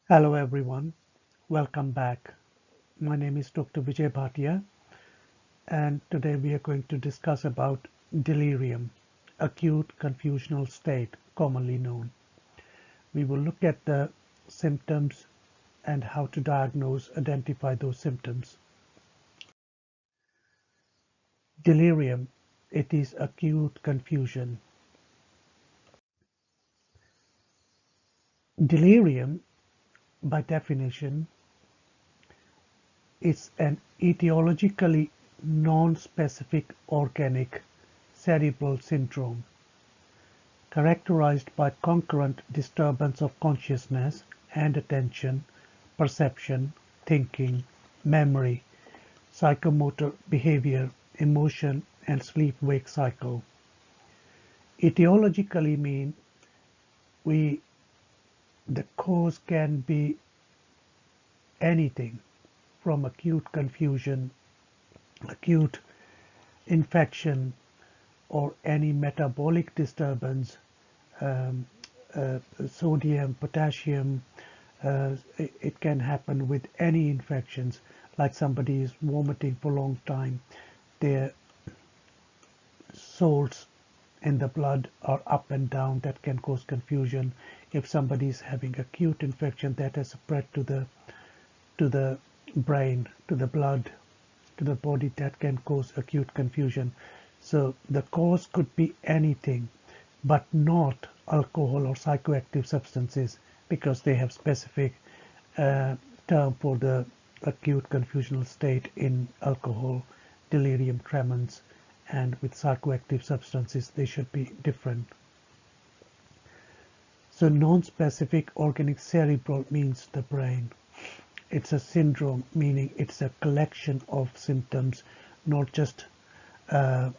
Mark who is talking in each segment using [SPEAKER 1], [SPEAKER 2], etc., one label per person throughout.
[SPEAKER 1] Hello everyone, welcome back. My name is Dr. Vijay Bhatia and today we are going to discuss about delirium, acute confusional state commonly known. We will look at the symptoms and how to identify those symptoms. Delirium, it is acute confusion. Delirium, by definition, is an etiologically non-specific organic cerebral syndrome characterized by concurrent disturbance of consciousness and attention, perception, thinking, memory, psychomotor behavior, emotion, and sleep-wake cycle. Etiologically mean the cause can be anything from acute confusion, acute infection, or any metabolic disturbance, um, sodium, potassium. It can happen with any infections, like somebody is vomiting for a long time. Their salts in the blood are up and down. That can cause confusion. If somebody is having acute infection that has spread to the brain, to the blood, to the body, that can cause acute confusion. So the cause could be anything, but not alcohol or psychoactive substances, because they have specific term for the acute confusional state in alcohol, delirium tremens, and with psychoactive substances they should be different. So non-specific organic cerebral means the brain. It's a syndrome, meaning it's a collection of symptoms, not just a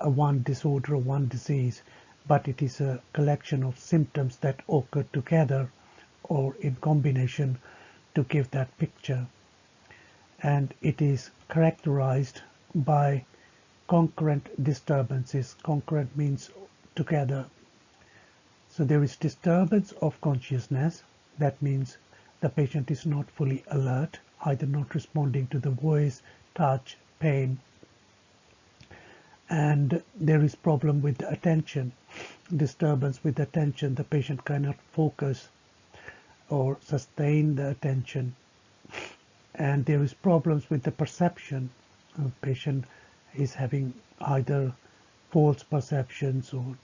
[SPEAKER 1] one disorder or one disease, but it is a collection of symptoms that occur together or in combination to give that picture. And it is characterized by concurrent disturbances. Concurrent means together. So there is disturbance of consciousness. That means the patient is not fully alert, either not responding to the voice, touch, pain. And there is problem with the attention, disturbance with attention. The patient cannot focus or sustain the attention. And there is problems with the perception. The patient is having either false perceptions, or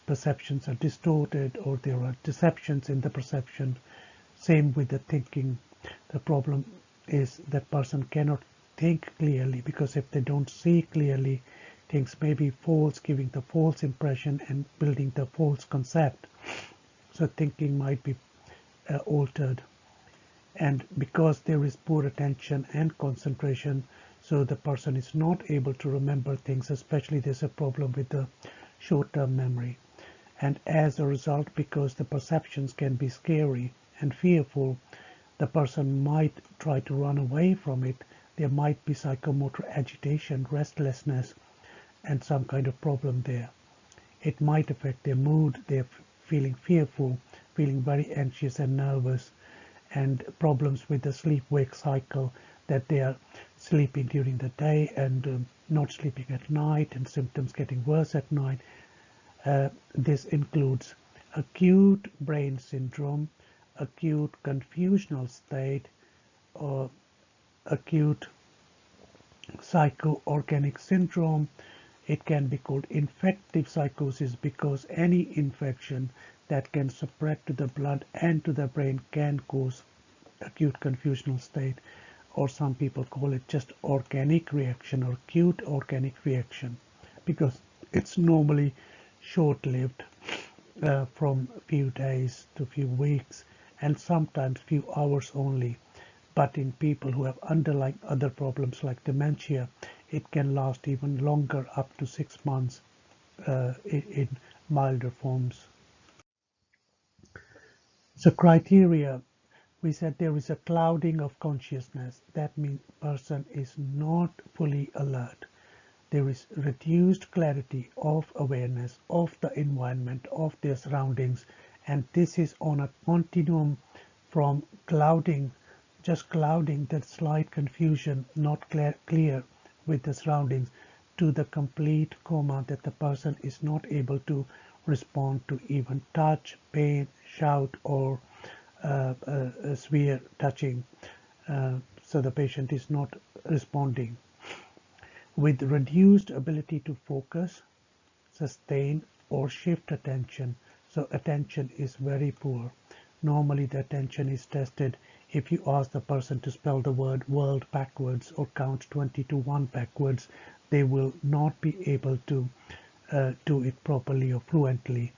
[SPEAKER 1] perceptions are distorted, or there are deceptions in the perception. Same with the thinking. The problem is that person cannot think clearly, because if they don't see clearly, things may be false, giving the false impression and building the false concept. So thinking might be altered. And because there is poor attention and concentration, so the person is not able to remember things, especially there's a problem with the short-term memory. And as a result, because the perceptions can be scary and fearful, the person might try to run away from it. There might be psychomotor agitation, restlessness, and some kind of problem there. It might affect their mood. They're feeling fearful, feeling very anxious and nervous, and problems with the sleep-wake cycle, that they are sleeping during the day and not sleeping at night, and symptoms getting worse at night. This includes acute brain syndrome, acute confusional state, or acute psychoorganic syndrome. It can be called infective psychosis, because any infection that can spread to the blood and to the brain can cause acute confusional state, or some people call it just organic reaction or acute organic reaction, because it's normally short-lived, from a few days to a few weeks, and sometimes few hours only. But in people who have underlying other problems like dementia, it can last even longer, up to 6 months, in milder forms. So criteria, we said there is a clouding of consciousness. That means person is not fully alert. There is reduced clarity of awareness of the environment, of their surroundings, and this is on a continuum from clouding, just clouding, that slight confusion, not clear with the surroundings, to the complete coma, that the person is not able to respond to even touch, pain, shout, or severe touching. So the patient is not responding. With reduced ability to focus, sustain, or shift attention. So attention is very poor. Normally the attention is tested if you ask the person to spell the word world backwards or count 20 to 1 backwards. They will not be able to do it properly or fluently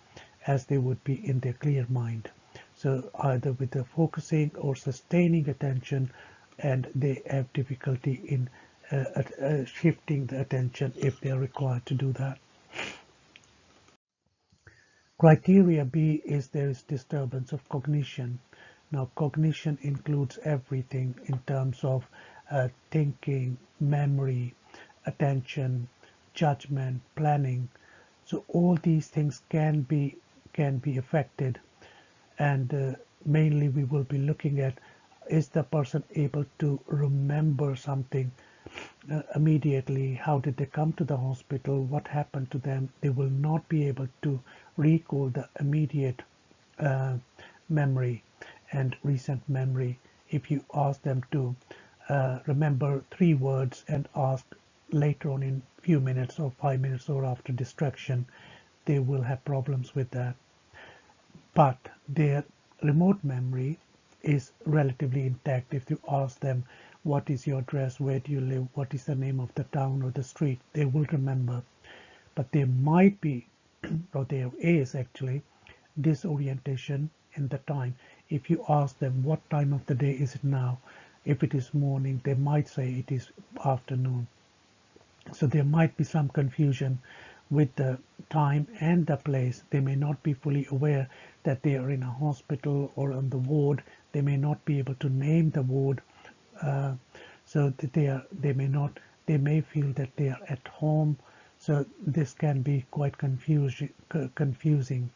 [SPEAKER 1] as they would be in their clear mind. So either with the focusing or sustaining attention, and they have difficulty in shifting the attention if they are required to do that. Criteria B is there is disturbance of cognition. Now cognition includes everything in terms of thinking, memory, attention, judgment, planning. So all these things can be affected, and mainly we will be looking at, is the person able to remember something immediately? How did they come to the hospital? What happened to them? They will not be able to recall the immediate memory and recent memory. If you ask them to remember 3 words and ask later on in few minutes or 5 minutes or after distraction, they will have problems with that. But their remote memory is relatively intact. If you ask them, what is your address, where do you live, what is the name of the town or the street, they will remember. But there might be, or there is actually, disorientation in the time. If you ask them what time of the day is it now, if it is morning, they might say it is afternoon. So there might be some confusion with the time and the place. They may not be fully aware that they are in a hospital or on the ward. They may not be able to name the ward, so that they may feel that they are at home. So this can be quite confusing,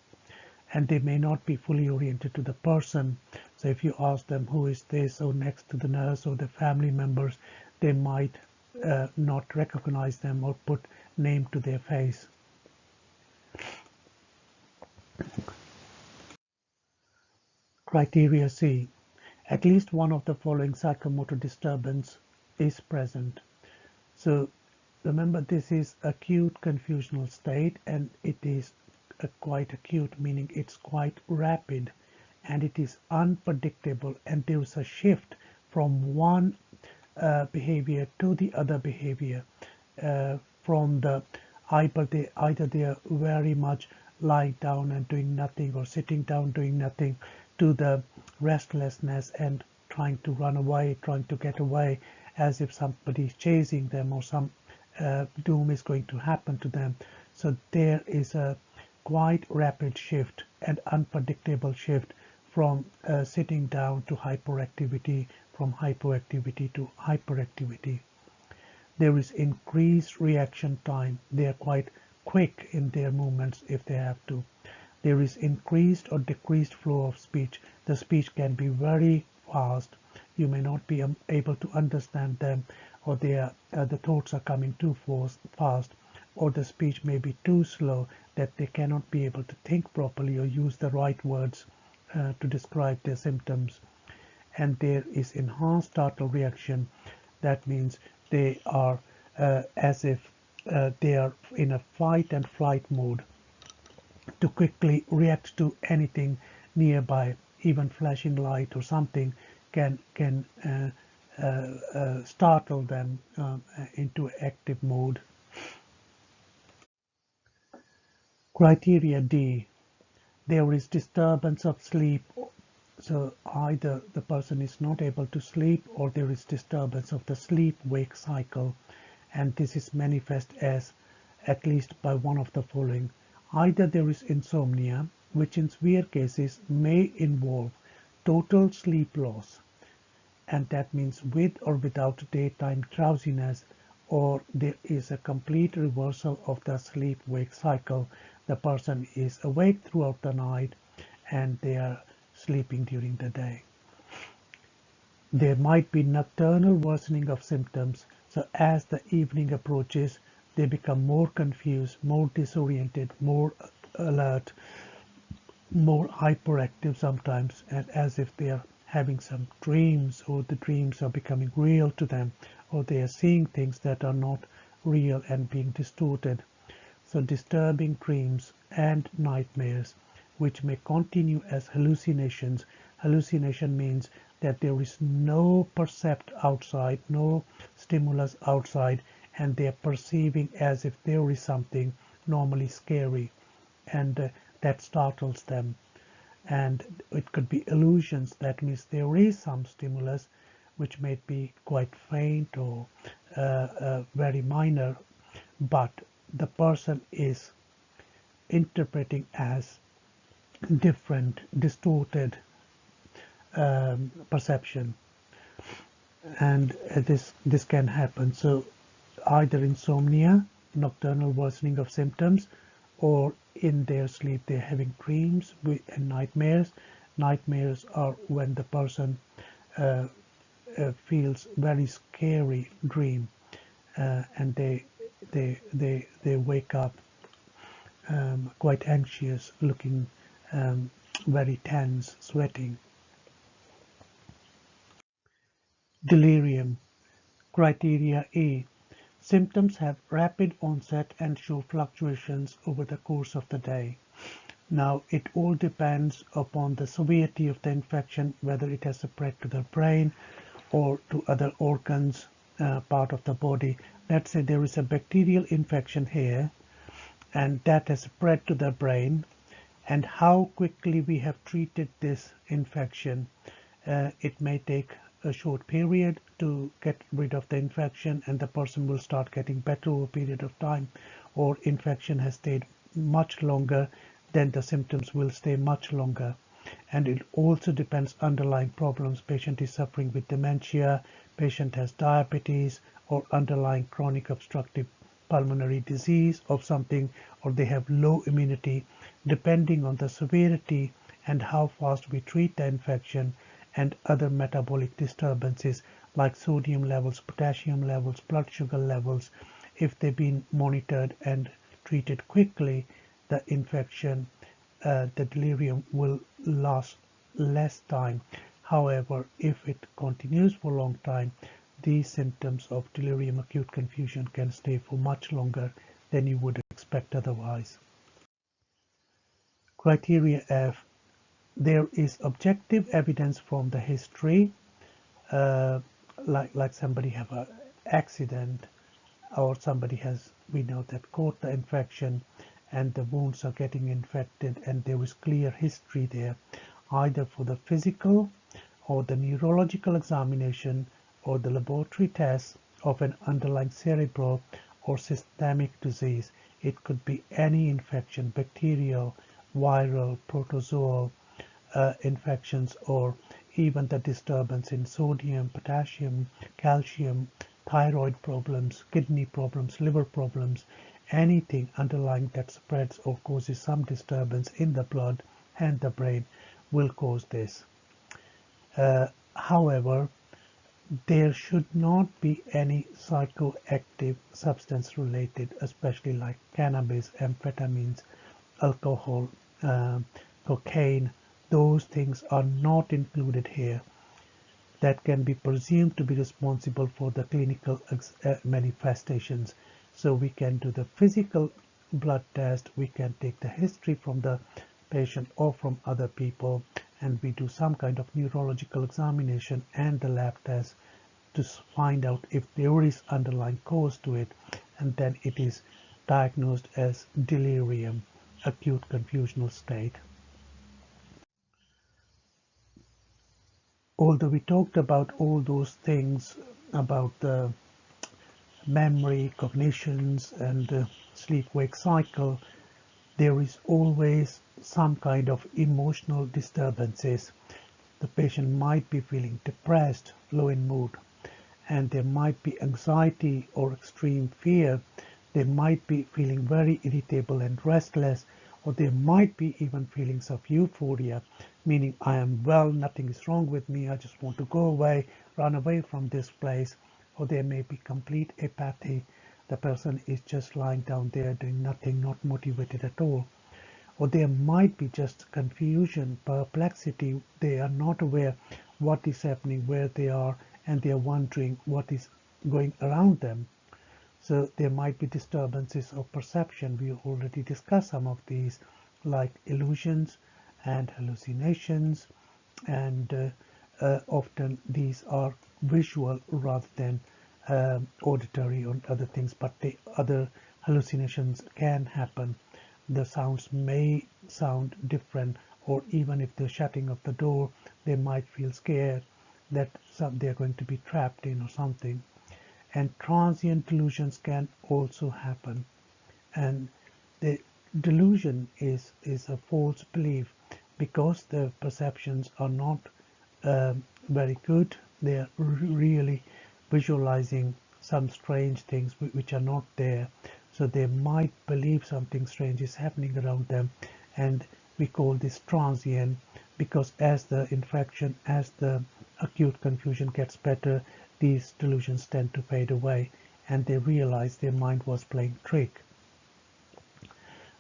[SPEAKER 1] and they may not be fully oriented to the person. So if you ask them who is this, or next to the nurse or the family members, they might not recognize them or put name to their face. Criteria C. At least one of the following psychomotor disturbance is present. So remember, this is acute confusional state, and it is quite acute, meaning it's quite rapid and it is unpredictable, and there is a shift from one behavior to the other behavior, from the either they are very much lying down and doing nothing, or sitting down doing nothing, to the restlessness and trying to run away, trying to get away, as if somebody is chasing them or some doom is going to happen to them. So there is a quite rapid shift and unpredictable shift from sitting down to hyperactivity, from hypoactivity to hyperactivity. There is increased reaction time. They are quite quick in their movements if they have to. There is increased or decreased flow of speech. The speech can be very fast. You may not be able to understand them, or the thoughts are coming too fast, or the speech may be too slow that they cannot be able to think properly or use the right words to describe their symptoms. And there is enhanced startle reaction. That means they are as if they are in a fight and flight mode, to quickly react to anything nearby. Even flashing light or something can startle them into active mode. Criteria D. There is disturbance of sleep. So either the person is not able to sleep, or there is disturbance of the sleep-wake cycle, and this is manifest as at least by one of the following. Either there is insomnia, which in severe cases may involve total sleep loss, and that means with or without daytime drowsiness, or there is a complete reversal of the sleep-wake cycle. The person is awake throughout the night and they are sleeping during the day. There might be nocturnal worsening of symptoms, so as the evening approaches, they become more confused, more disoriented, more alert, more hyperactive sometimes, and as if they are having some dreams, or the dreams are becoming real to them, or they are seeing things that are not real and being distorted. So disturbing dreams and nightmares, which may continue as hallucinations. Hallucination means that there is no percept outside, no stimulus outside, and they are perceiving as if there is something normally scary, and that startles them. And it could be illusions. That means there is some stimulus which may be quite faint or very minor, but the person is interpreting as different, distorted perception, and this can happen. So either insomnia, nocturnal worsening of symptoms, or in their sleep they're having dreams and nightmares. Nightmares are when the person feels very scary dream, and they wake up quite anxious, looking very tense, sweating. Delirium. Criteria A. Symptoms have rapid onset and show fluctuations over the course of the day. Now, it all depends upon the severity of the infection, whether it has spread to the brain or to other organs, part of the body. Let's say there is a bacterial infection here, and that has spread to the brain, and how quickly we have treated this infection. It may take a short period to get rid of the infection, and the person will start getting better over a period of time, or infection has stayed much longer, then the symptoms will stay much longer. And it also depends underlying problems. Patient is suffering with dementia, patient has diabetes, or underlying chronic obstructive pulmonary disease of something, or they have low immunity. Depending on the severity and how fast we treat the infection, and other metabolic disturbances like sodium levels, potassium levels, blood sugar levels, if they've been monitored and treated quickly, the infection, the delirium will last less time. However, if it continues for a long time, these symptoms of delirium acute confusion can stay for much longer than you would expect otherwise. Criteria F. There is objective evidence from the history, like somebody have an accident, or somebody has, we know, that caught the infection and the wounds are getting infected, and there is clear history there, either for the physical or the neurological examination or the laboratory tests of an underlying cerebral or systemic disease. It could be any infection, bacterial, viral, protozoal infections, or even the disturbance in sodium, potassium, calcium, thyroid problems, kidney problems, liver problems, anything underlying that spreads or causes some disturbance in the blood and the brain will cause this. However, there should not be any psychoactive substance related, especially like cannabis, amphetamines, alcohol, cocaine. Those things are not included here, that can be presumed to be responsible for the clinical manifestations. So we can do the physical blood test, we can take the history from the patient or from other people, and we do some kind of neurological examination and the lab test to find out if there is underlying cause to it, and then it is diagnosed as delirium, acute confusional state. Although we talked about all those things about the memory, cognitions, and sleep-wake cycle, there is always some kind of emotional disturbances. The patient might be feeling depressed, low in mood, and there might be anxiety or extreme fear. They might be feeling very irritable and restless, or there might be even feelings of euphoria. meaning I am well, nothing is wrong with me, I just want to go away, run away from this place. Or there may be complete apathy. The person is just lying down there doing nothing, not motivated at all. Or there might be just confusion, perplexity. They are not aware what is happening, where they are, and they are wondering what is going around them. So there might be disturbances of perception. We already discussed some of these, like illusions and hallucinations, and often these are visual rather than auditory or other things, but the other hallucinations can happen. The sounds may sound different, or even if they're shutting of the door, they might feel scared that they're going to be trapped in or something. And transient delusions can also happen. And the delusion is a false belief because the perceptions are not very good. They are really visualizing some strange things which are not there. So they might believe something strange is happening around them, and we call this transient because as the infection, as the acute confusion gets better, these delusions tend to fade away and they realize their mind was playing trick.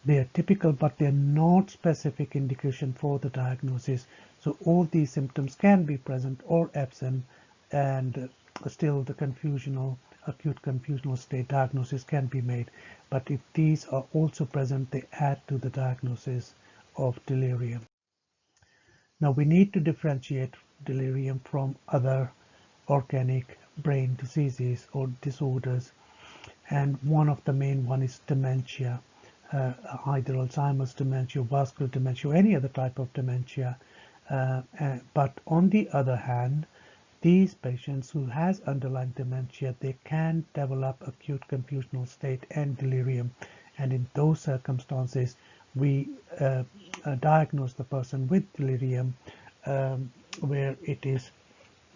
[SPEAKER 1] They are typical, but they're not specific indication for the diagnosis. So all these symptoms can be present or absent, and still the confusional, acute confusional state diagnosis can be made. But if these are also present, they add to the diagnosis of delirium. Now we need to differentiate delirium from other organic brain diseases or disorders, and one of the main one is dementia, either Alzheimer's dementia, vascular dementia, or any other type of dementia. But on the other hand, these patients who has underlying dementia, they can develop acute confusional state and delirium, and in those circumstances we diagnose the person with delirium, where it is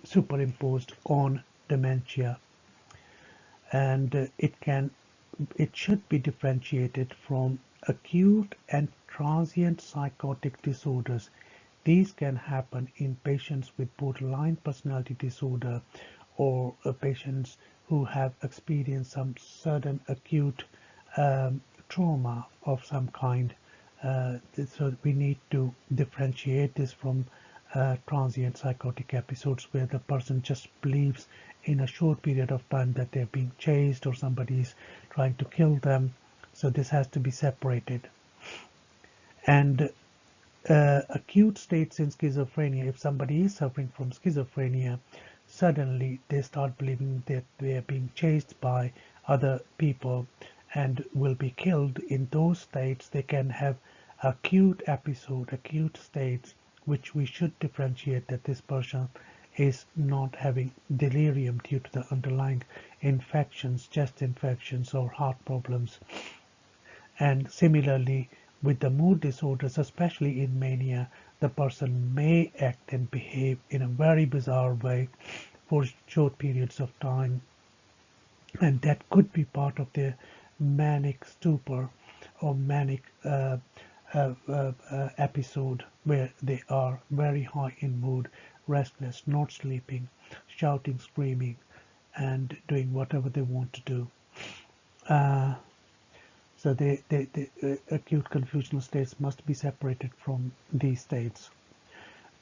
[SPEAKER 1] superimposed on dementia, and it should be differentiated from acute and transient psychotic disorders. These can happen in patients with borderline personality disorder, or patients who have experienced some sudden acute trauma of some kind. So we need to differentiate this from transient psychotic episodes where the person just believes in a short period of time that they're being chased or somebody is trying to kill them. So this has to be separated. And acute states in schizophrenia, if somebody is suffering from schizophrenia, suddenly they start believing that they are being chased by other people and will be killed. In those states they can have acute episode, acute states, which we should differentiate that this person is not having delirium due to the underlying infections, chest infections or heart problems. And similarly, with the mood disorders, especially in mania, the person may act and behave in a very bizarre way for short periods of time, and that could be part of their manic stupor or manic episode where they are very high in mood, restless, not sleeping, shouting, screaming, and doing whatever they want to do. So the acute confusional states must be separated from these states.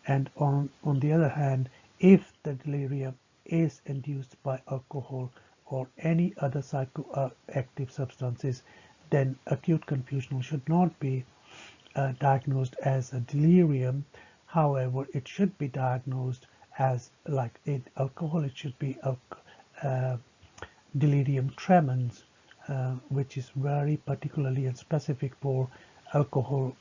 [SPEAKER 1] And on the other hand, if the delirium is induced by alcohol or any other psychoactive substances, then acute confusional should not be diagnosed as a delirium. However, it should be diagnosed as, like in alcohol, it should be delirium tremens, which is very particularly and specific for alcohol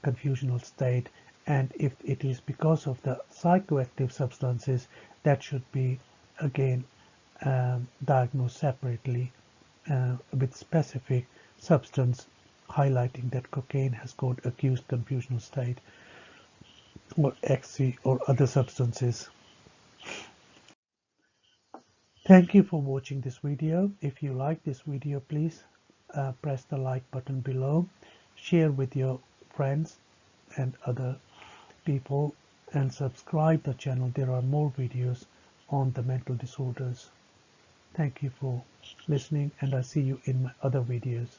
[SPEAKER 1] confusional state. And if it is because of the psychoactive substances, that should be again diagnosed separately with specific substance, highlighting that cocaine has got acute confusional state, or ecstasy or other substances. Thank you for watching this video. If you like this video, please press the like button below, share with your friends and other people and subscribe the channel. There are more videos on the mental disorders. Thank you for listening, and I'll see you in my other videos.